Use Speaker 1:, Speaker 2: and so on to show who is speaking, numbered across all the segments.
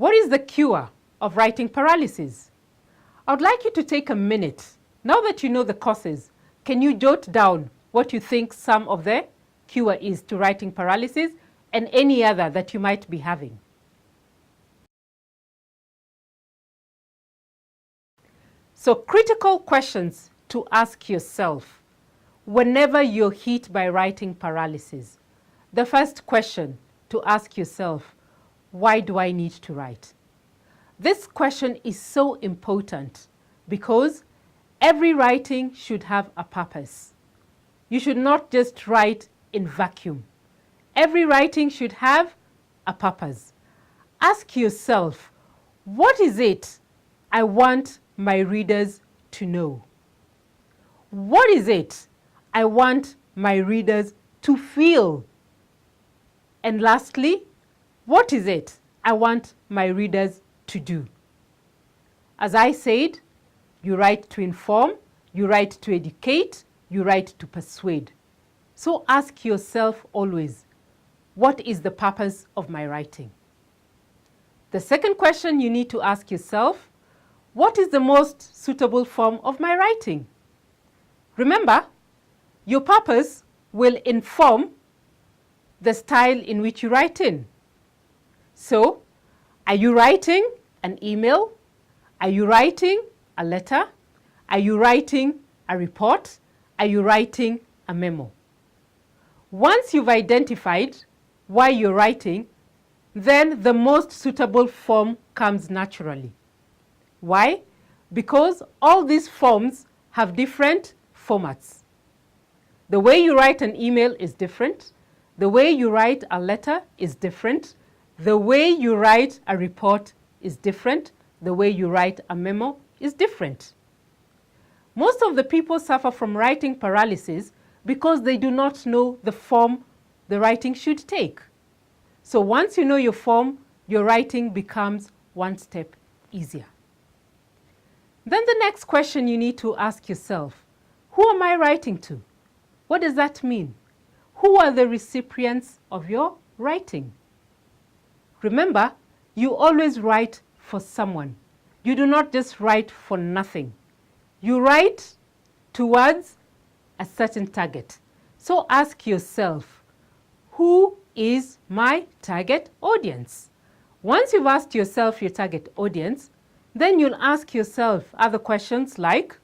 Speaker 1: What is the cure of writing paralysis? I would like you to take a minute. Now that you know the causes, can you jot down what you think some of the cure is to writing paralysis and any other that you might be having? So, critical questions to ask yourself whenever you're hit by writing paralysis. The first question to ask yourself, why do I need to write? This question is so important because every writing should have a purpose. You should not just write in vacuum. Every writing should have a purpose. Ask yourself, what is it I want my readers to know? What is it I want my readers to feel? And lastly, what is it I want my readers to do? As I said, you write to inform, you write to educate, you write to persuade. So ask yourself always, what is the purpose of my writing? The second question you need to ask yourself, what is the most suitable form of my writing? Remember, your purpose will inform the style in which you write in. So, are you writing an email? Are you writing a letter? Are you writing a report? Are you writing a memo? Once you've identified why you're writing, then the most suitable form comes naturally. Why? Because all these forms have different formats. The way you write an email is different. The way you write a letter is different. The way you write a report is different. The way you write a memo is different. Most of the people suffer from writing paralysis because they do not know the form the writing should take. So once you know your form, your writing becomes one step easier. Then the next question you need to ask yourself, who am I writing to? What does that mean? Who are the recipients of your writing? Remember, you always write for someone. You do not just write for nothing. You write towards a certain target. So ask yourself, who is my target audience? Once you've asked yourself your target audience, then you'll ask yourself other questions like,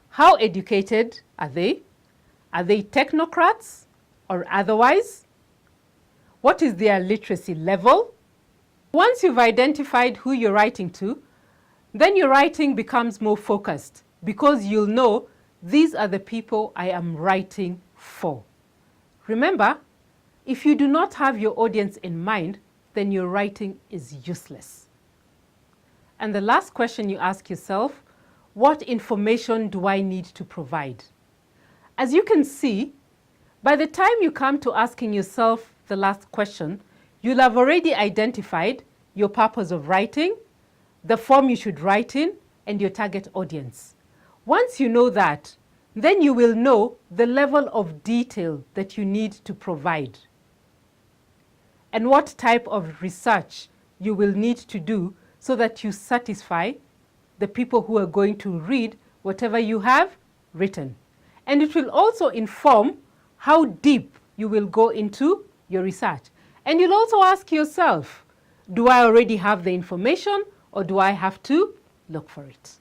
Speaker 1: how educated are they? Are they technocrats or otherwise? What is their literacy level? Once you've identified who you're writing to, then your writing becomes more focused because you'll know these are the people I am writing for. Remember, if you do not have your audience in mind, then your writing is useless. And the last question you ask yourself, what information do I need to provide? As you can see, by the time you come to asking yourself the last question, you'll have already identified your purpose of writing, the form you should write in, and your target audience. Once you know that, then you will know the level of detail that you need to provide and what type of research you will need to do so that you satisfy the people who are going to read whatever you have written. And it will also inform how deep you will go into your research. And you'll also ask yourself, do I already have the information or do I have to look for it?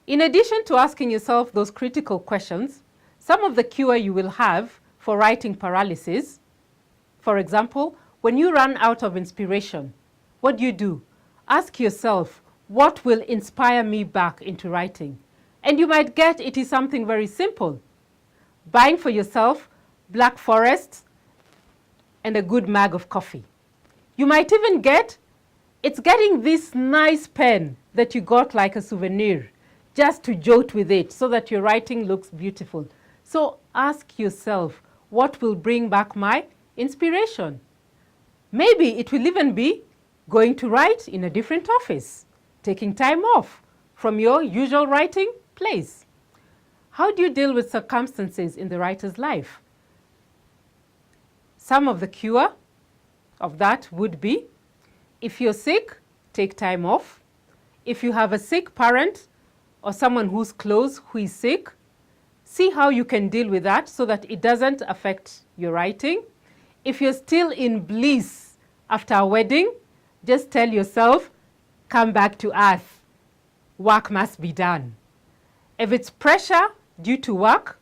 Speaker 1: In addition to asking yourself those critical questions, some of the cure you will have for writing paralysis, for example, when you run out of inspiration, what do? Ask yourself, what will inspire me back into writing? And you might get it is something very simple. Buying for yourself Black Forest and a good mug of coffee. You might even get, it's getting this nice pen that you got like a souvenir, just to jolt with it so that your writing looks beautiful. So ask yourself, what will bring back my inspiration? Maybe it will even be going to write in a different office, taking time off from your usual writing place. How do you deal with circumstances in the writer's life? Some of the cure of that would be If you're sick, take time off. If you have a sick parent or someone who's close who is sick, see how you can deal with that so that it doesn't affect your writing. If you're still in bliss after a wedding, just tell yourself, come back to earth. Work must be done. If it's pressure due to work,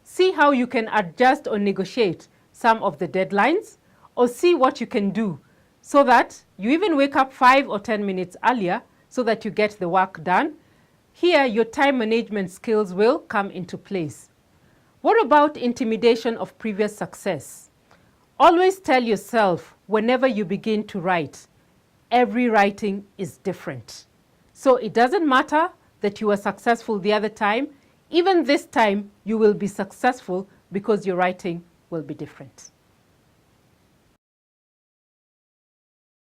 Speaker 1: see how you can adjust or negotiate some of the deadlines, or see what you can do so that you even wake up 5 or 10 minutes earlier so that you get the work done. Here, your time management skills will come into place. What about intimidation of previous success? Always tell yourself whenever you begin to write, every writing is different. So it doesn't matter that you were successful the other time. Even this time, you will be successful because your writing will be different.